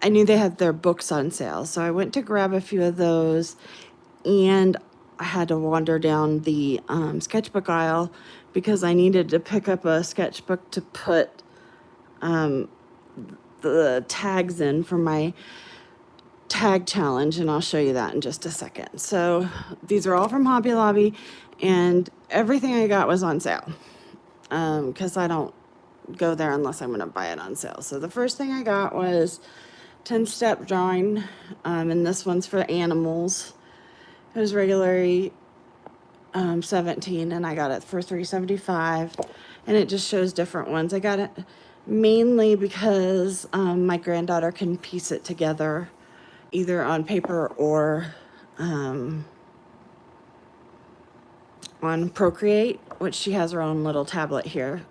I knew they had their books on sale. So I went to grab a few of those, and I had to wander down the sketchbook aisle because I needed to pick up a sketchbook to put the tags in for my tag challenge, and I'll show you that in just a second. So these are all from Hobby Lobby, and everything I got was on sale because I don't go there unless I'm going to buy it on sale. So the first thing I got was 10-step drawing, and this one's for animals. It was regularly $17, and I got it for $3.75, and it just shows different ones. I got it mainly because my granddaughter can piece it together either on paper or on Procreate, which she has her own little tablet here,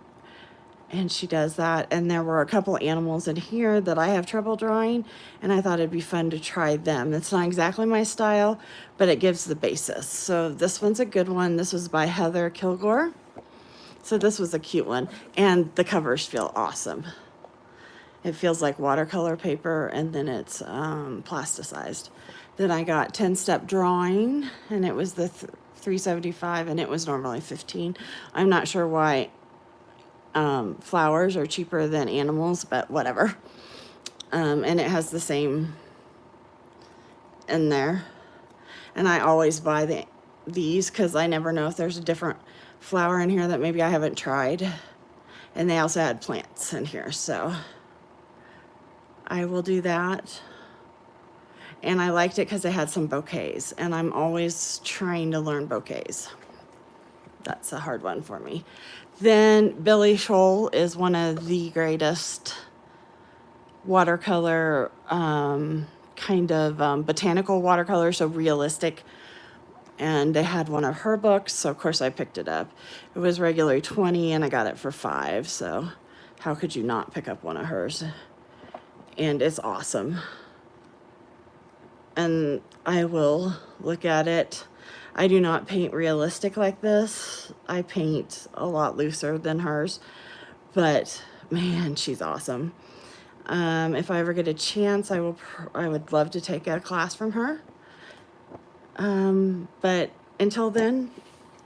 and she does that. And there were a couple animals in here that I have trouble drawing, and I thought it'd be fun to try them. It's not exactly my style, but it gives the basis. So this one's a good one. This was by Heather Kilgore. So this was a cute one, and the covers feel awesome. It feels like watercolor paper, and then it's plasticized. Then I got 10-step drawing, and it was the $3.75, and it was normally $15. I'm not sure why flowers are cheaper than animals, but whatever. And it has the same in there. And I always buy these because I never know if there's a different flower in here that maybe I haven't tried. And they also had plants in here, so I will do that. And I liked it because it had some bouquets, and I'm always trying to learn bouquets. That's a hard one for me. Then Billy Scholl is one of the greatest watercolor, kind of botanical watercolor, so realistic. And they had one of her books, so of course I picked it up. It was regularly $20, and I got it for $5, so how could you not pick up one of hers? And it's awesome. And I will look at it. I do not paint realistic like this. I paint a lot looser than hers, but man, she's awesome. If I ever get a chance, I would love to take a class from her. But until then,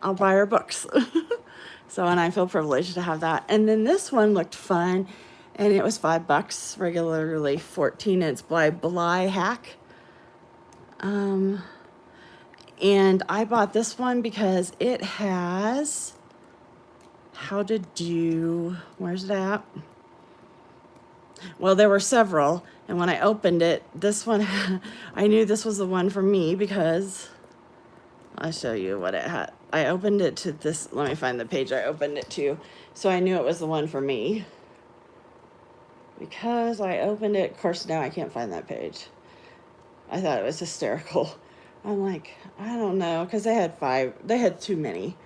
I'll buy her books. So, and I feel privileged to have that. And then this one looked fun, and it was $5, regularly $14. It's by Bly Hack. And I bought this one because it has how to do, where's it at? Well, there were several, and when I opened it, this one, I knew this was the one for me because I'll show you what it had. I opened it to this, let me find the page I opened it to, so I knew it was the one for me. Because I opened it, of course now I can't find that page. I thought it was hysterical. I'm like, I don't know, because they had too many.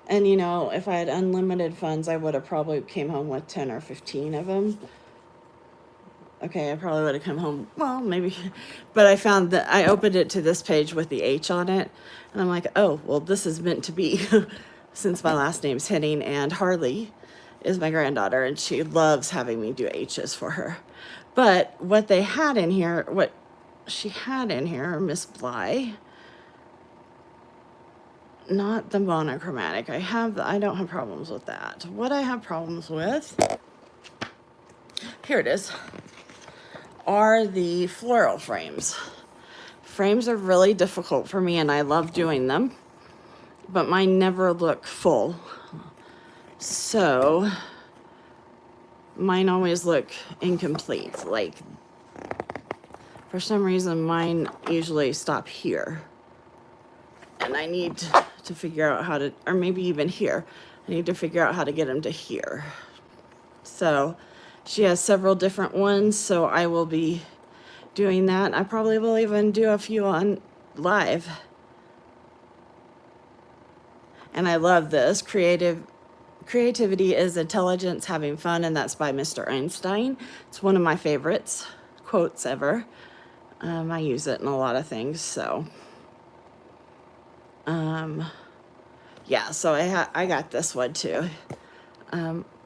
And you know, if I had unlimited funds, I would have probably came home with 10 or 15 of them. Okay, I probably would have come home, well, maybe. But I found that I opened it to this page with the H on it. And I'm like, oh, well, this is meant to be since my last name's Henning, and Harley is my granddaughter, and she loves having me do H's for her. But what they had in here, what she had in here, Miss Bly, not the monochromatic. I don't have problems with that. What I have problems with, here it is, are the floral frames. Frames are really difficult for me, and I love doing them, but mine never look full. So mine always look incomplete. Like, for some reason, mine usually stop here. And I need to figure out how to, or maybe even here. I need to figure out how to get them to here. So she has several different ones, so I will be doing that. I probably will even do a few on live. And I love this. Creativity is intelligence, having fun, and that's by Mr. Einstein. It's one of my favorites quotes ever. I use it in a lot of things, so. Yeah, so I got this one too.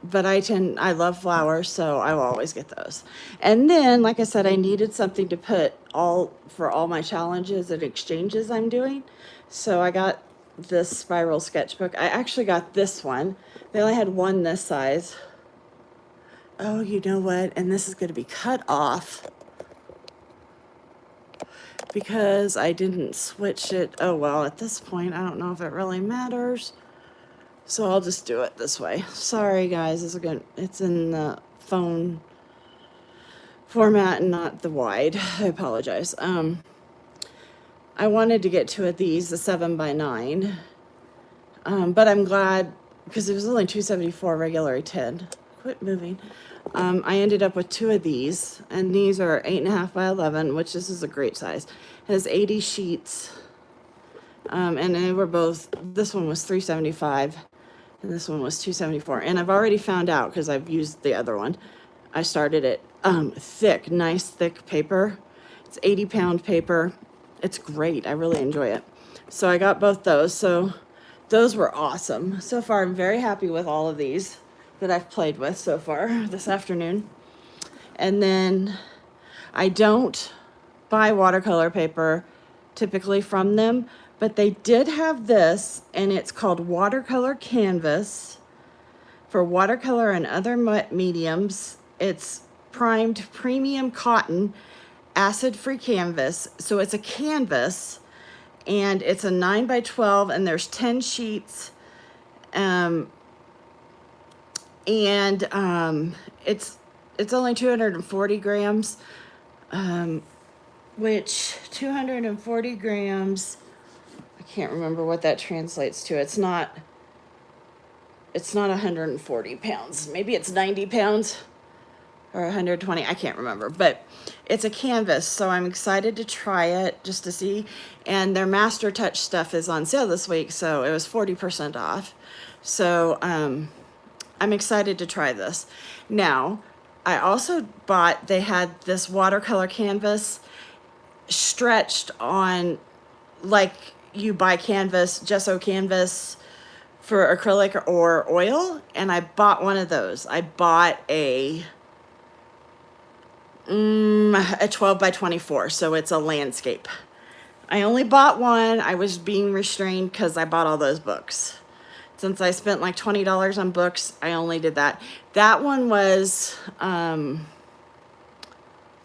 but I love flowers, so I will always get those. And then, like I said, I needed something to put for all my challenges and exchanges I'm doing. So I got this spiral sketchbook. I actually got this one. They only had one this size. Oh, you know what? And this is going to be cut off because I didn't switch it. Oh, well, at this point, I don't know if it really matters. So I'll just do it this way. Sorry, guys. It's in the phone format and not the wide. I apologize. I wanted to get two of these, the 7x9. But I'm glad because it was only $2.74 regular 10. Quit moving. I ended up with two of these, and these are 8.5 by 11, which this is a great size. It has 80 sheets, and they were both. This one was $3.75, and this one was $2.74. And I've already found out because I've used the other one. I started it thick, nice thick paper. It's 80-pound paper. It's great. I really enjoy it. So I got both those. So those were awesome. So far, I'm very happy with all of these that I've played with so far this afternoon. And then I don't buy watercolor paper typically from them, but they did have this, and it's called Watercolor Canvas for watercolor and other mediums. It's primed premium cotton acid-free canvas. So it's a canvas, and it's a 9x12, and there's 10 sheets. It's only 240 grams, which 240 grams, I can't remember what that translates to. It's not 140 pounds. Maybe it's 90 pounds or 120. I can't remember, but it's a canvas. So I'm excited to try it just to see. And their Master Touch stuff is on sale this week. So it was 40% off. So, I'm excited to try this. Now, I also they had this watercolor canvas stretched on, like you buy canvas, gesso canvas for acrylic or oil, and I bought one of those. I bought a 12x24, so it's a landscape. I only bought one. I was being restrained because I bought all those books. Since I spent like $20 on books, I only did that. That one was, I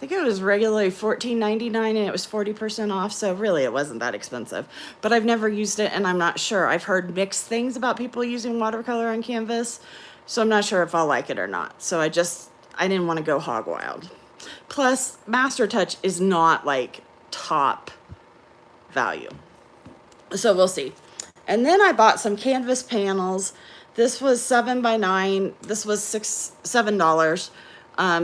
think it was regularly $14.99, and it was 40% off. So really, it wasn't that expensive. But I've never used it, and I'm not sure. I've heard mixed things about people using watercolor on canvas, so I'm not sure if I'll like it or not. So I didn't want to go hog wild. Plus, Master Touch is not like top value. So we'll see. And then I bought some canvas panels. This was 7x9. This was $7.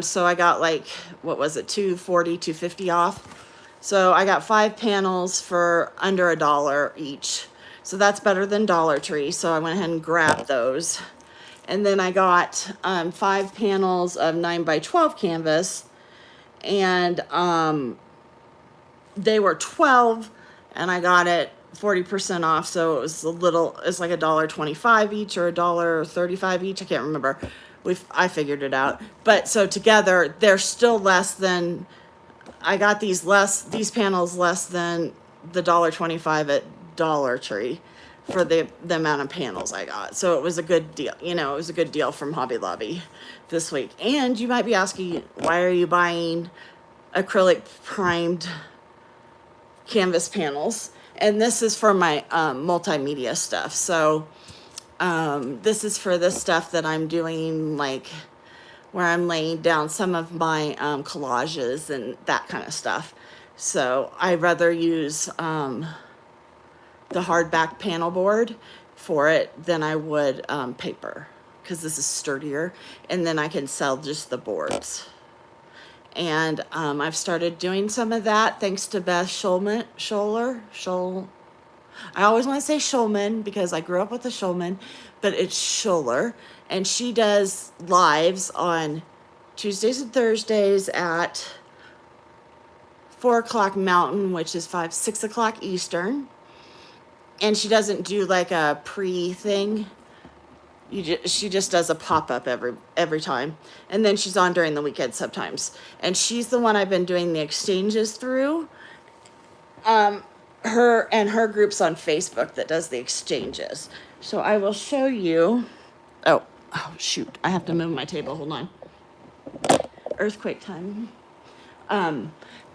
So I got like, what was it, $2.40, $2.50 off. So I got 5 panels for under $1 each. So that's better than Dollar Tree. So I went ahead and grabbed those. And then I got 5 panels of 9x12 canvas. And they were 12, and I got it 40% off, so it was it's like $1.25 each or $1.35 each. I can't remember. I figured it out. But so together, they're still less than. I got these panels less than the $1.25 at Dollar Tree for the amount of panels I got. So it was a good deal. It was a good deal from Hobby Lobby this week. And you might be asking, why are you buying acrylic primed canvas panels? And this is for my multimedia stuff. So this is for the stuff that I'm doing, like where I'm laying down some of my collages and that kind of stuff. So I'd rather use the hardback panel board for it than I would paper, because this is sturdier, and then I can sell just the boards. And I've started doing some of that thanks to Beth Schulman. I always want to say Schulman because I grew up with a Schulman, but it's Schuller. And she does lives on Tuesdays and Thursdays at 4 o'clock Mountain, which is 6 o'clock Eastern. And she doesn't do like a pre-thing. She just does a pop-up every time, and then she's on during the weekend sometimes, and she's the one I've been doing the exchanges through. Her group's on Facebook that does the exchanges. So I will show you. Oh shoot, I have to move my table. Hold on. Earthquake time.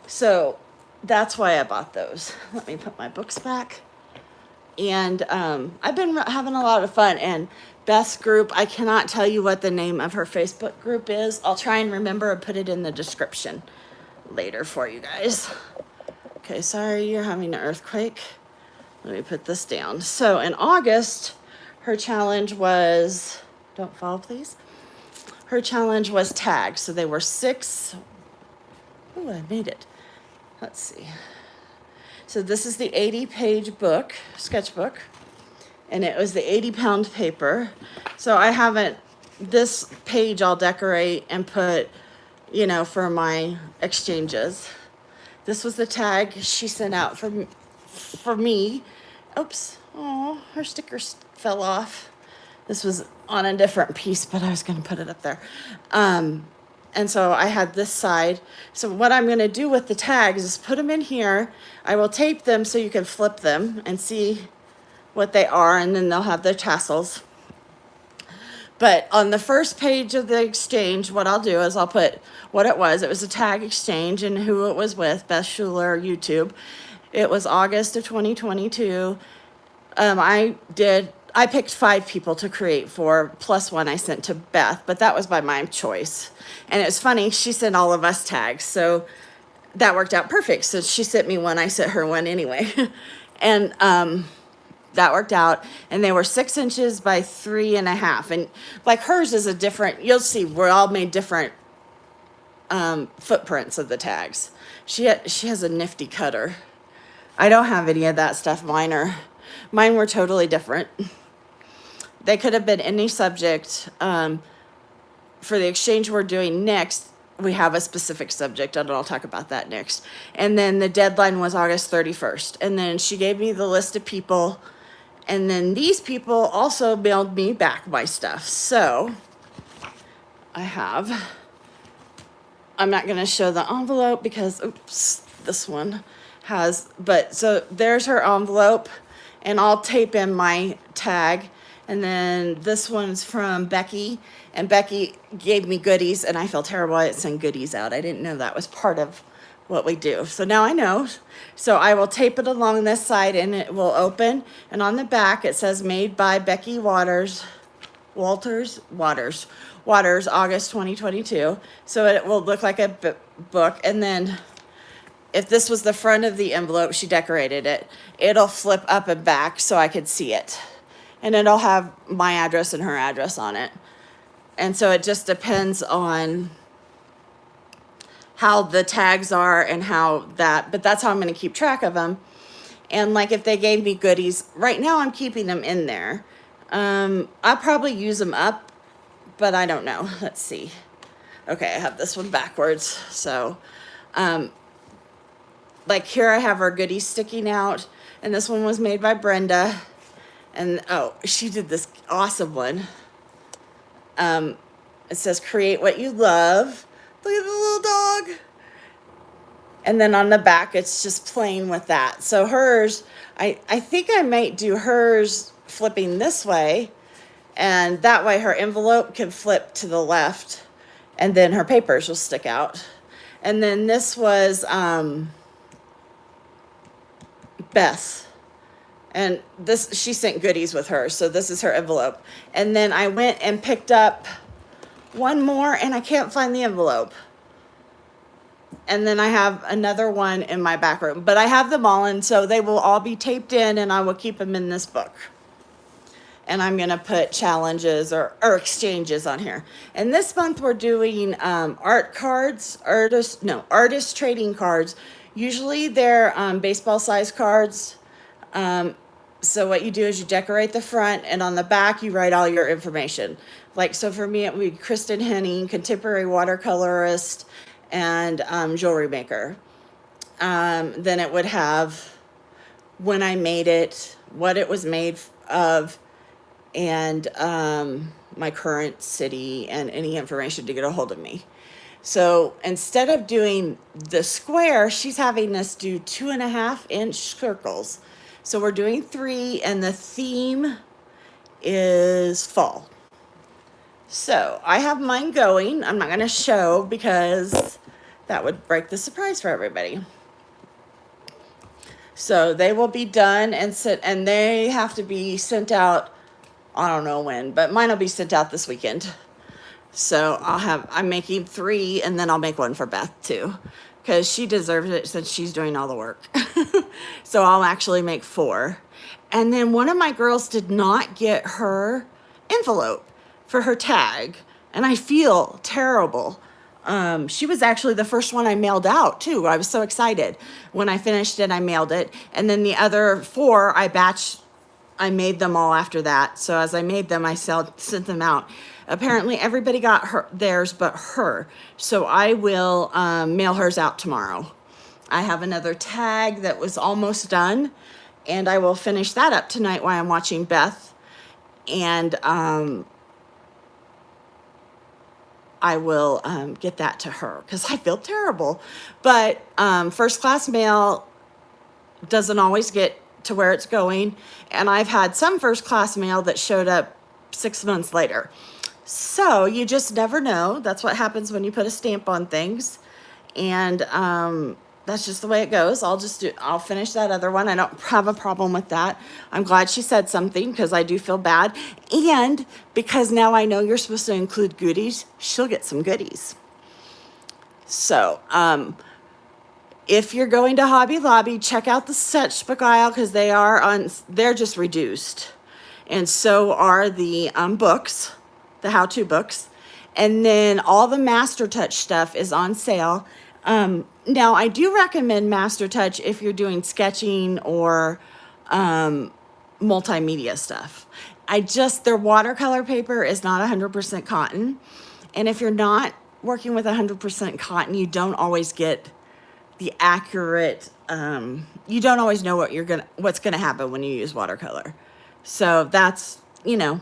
So that's why I bought those. Let me put my books back. And I've been having a lot of fun. And Beth's group, I cannot tell you what the name of her Facebook group is. I'll try and remember and put it in the description later for you guys. Okay, sorry you're having an earthquake. Let me put this down. So in August, her challenge was, don't fall please. Her challenge was tags. So they were 6. Oh, I made it. Let's see. So this is the 80-page book, sketchbook, and it was the 80-pound paper. So I haven't, this page I'll decorate and put, for my exchanges. This was the tag she sent out for me. Oops, oh, her sticker fell off. This was on a different piece, but I was going to put it up there. And so I had this side. So what I'm going to do with the tags is put them in here. I will tape them so you can flip them and see what they are, and then they'll have their tassels. But on the first page of the exchange, what I'll do is I'll put what it was. It was a tag exchange and who it was with, Beth Schuler, YouTube. It was August of 2022. I picked 5 people to create for, plus one I sent to Beth, but that was by my choice. And it was funny, she sent all of us tags, so that worked out perfect. So she sent me one, I sent her one anyway. And that worked out. And they were 6 inches by 3.5. And like hers is a different, you'll see, we're all made different footprints of the tags. She has a nifty cutter. I don't have any of that stuff. Mine were totally different. They could have been any subject. For the exchange we're doing next, we have a specific subject, and I'll talk about that next. And then the deadline was August 31st. And then she gave me the list of people. And then these people also mailed me back my stuff. So I'm not going to show the envelope because, oops, this one has, but so there's her envelope, and I'll tape in my tag. And then this one's from Becky, and Becky gave me goodies, and I feel terrible I didn't send goodies out. I didn't know that was part of what we do. So now I know. So I will tape it along this side, and it will open. And on the back, it says made by Becky Waters, August 2022. So it will look like a book. And then if this was the front of the envelope, she decorated it. It'll flip up and back so I could see it. And it'll have my address and her address on it. And so it just depends on how the tags are and but that's how I'm going to keep track of them. And like if they gave me goodies, right now I'm keeping them in there. I'll probably use them up, but I don't know. Let's see. Okay, I have this one backwards. So, like here I have our goodies sticking out, and this one was made by Brenda. And she did this awesome one. It says create what you love. Look at the little dog. And then on the back, it's just plain with that. So hers, I think I might do hers flipping this way. And that way her envelope can flip to the left. And then her papers will stick out. And then this was Beth. And she sent goodies with her. So this is her envelope. And then I went and picked up one more, and I can't find the envelope. And then I have another one in my back room. But I have them all, and so they will all be taped in, and I will keep them in this book. And I'm going to put challenges or exchanges on here. And this month we're doing artist trading cards. Usually they're baseball-sized cards. So what you do is you decorate the front, and on the back you write all your information. Like, so for me, it would be Kristen Henning, contemporary watercolorist, and jewelry maker. Then it would have when I made it, what it was made of, and my current city and any information to get a hold of me. So instead of doing the square, she's having us do 2.5-inch circles. So we're doing 3, and the theme is fall. So I have mine going. I'm not going to show because that would break the surprise for everybody. So they will be done and they have to be sent out, I don't know when, but mine will be sent out this weekend. So I'm making 3, and then I'll make one for Beth too, because she deserves it since she's doing all the work. So I'll actually make 4. And then one of my girls did not get her envelope for her tag, and I feel terrible. She was actually the first one I mailed out too. I was so excited. When I finished it, I mailed it. And then the other 4, I made them all after that. So as I made them, I sent them out. Apparently everybody got theirs but her. So I will mail hers out tomorrow. I have another tag that was almost done, and I will finish that up tonight while I'm watching Beth. And I will get that to her because I feel terrible. But first class mail doesn't always get to where it's going. And I've had some first class mail that showed up 6 months later. So you just never know. That's what happens when you put a stamp on things. And that's just the way it goes. I'll finish that other one. I don't have a problem with that. I'm glad she said something because I do feel bad. And because now I know you're supposed to include goodies, she'll get some goodies. So, if you're going to Hobby Lobby, check out the sketchbook aisle because they're just reduced. And so are the books, the how-to books. And then all the Master Touch stuff is on sale. Now, I do recommend Master Touch if you're doing sketching or multimedia stuff. Their watercolor paper is not 100% cotton. And if you're not working with 100% cotton, you don't always get the accurate, you don't always know what's gonna happen when you use watercolor. So that's, you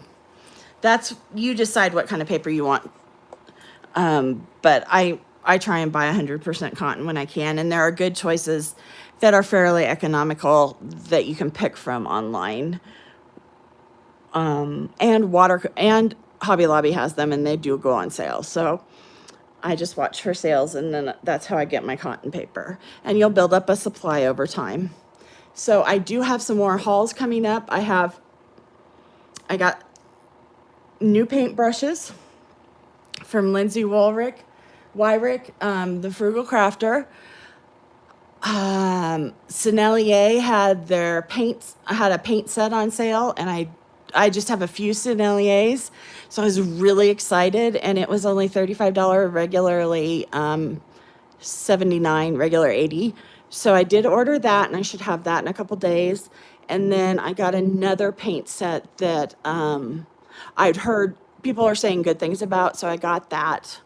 decide what kind of paper you want. But I try and buy 100% cotton when I can, and there are good choices that are fairly economical that you can pick from online. And Hobby Lobby has them, and they do go on sale. So I just watch for sales, and then that's how I get my cotton paper. And you'll build up a supply over time. So I do have some more hauls coming up. I got new paint brushes from Lindsay Wyrick, the Frugal Crafter. Sennelier had a paint set on sale, and I just have a few Senneliers, so I was really excited, and it was only $35 regularly, $79 regular $80. So I did order that, and I should have that in a couple days. And then I got another paint set that I'd heard people are saying good things about, so I got that.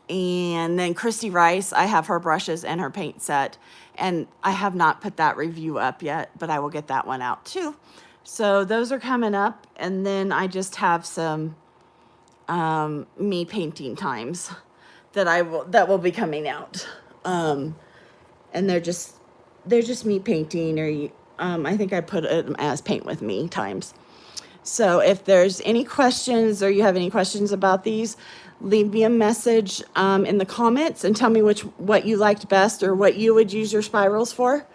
And then Christy Rice, I have her brushes and her paint set, and I have not put that review up yet, but I will get that one out too. So those are coming up, and then I just have some me painting times that will be coming out, and they're just me painting, or I think I put it as paint with me times. So if there's any questions, or you have any questions about these, leave me a message in the comments and tell me what you liked best, or what you would use your spirals for,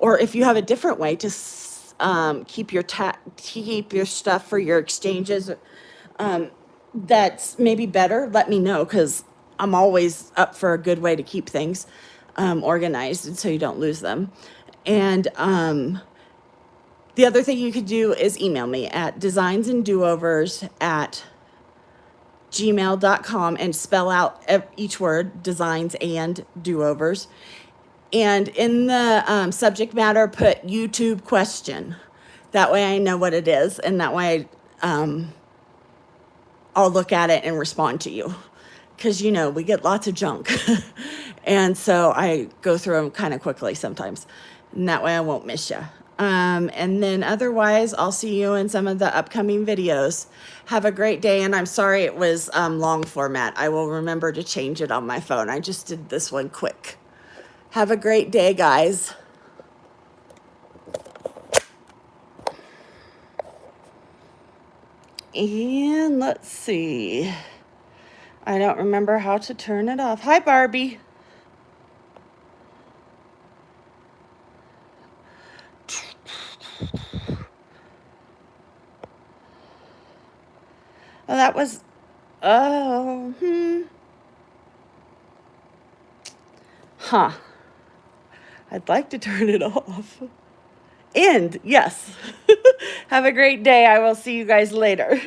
or if you have a different way to keep your stuff for your exchanges that's maybe better. Let me know, because I'm always up for a good way to keep things organized, and so you don't lose them. And the other thing you could do is email me at designsanddoovers@gmail.com and spell out each word, designs and do-overs. And in the subject matter, put YouTube question. That way I know what it is, and that way I'll look at it and respond to you. Because, we get lots of junk. And so I go through them kind of quickly sometimes. And that way I won't miss you. And then otherwise, I'll see you in some of the upcoming videos. Have a great day, and I'm sorry it was long format. I will remember to change it on my phone. I just did this one quick. Have a great day, guys. And let's see. I don't remember how to turn it off. Hi, Barbie. Oh, that was, oh, Huh. I'd like to turn it off. End, yes. Have a great day. I will see you guys later.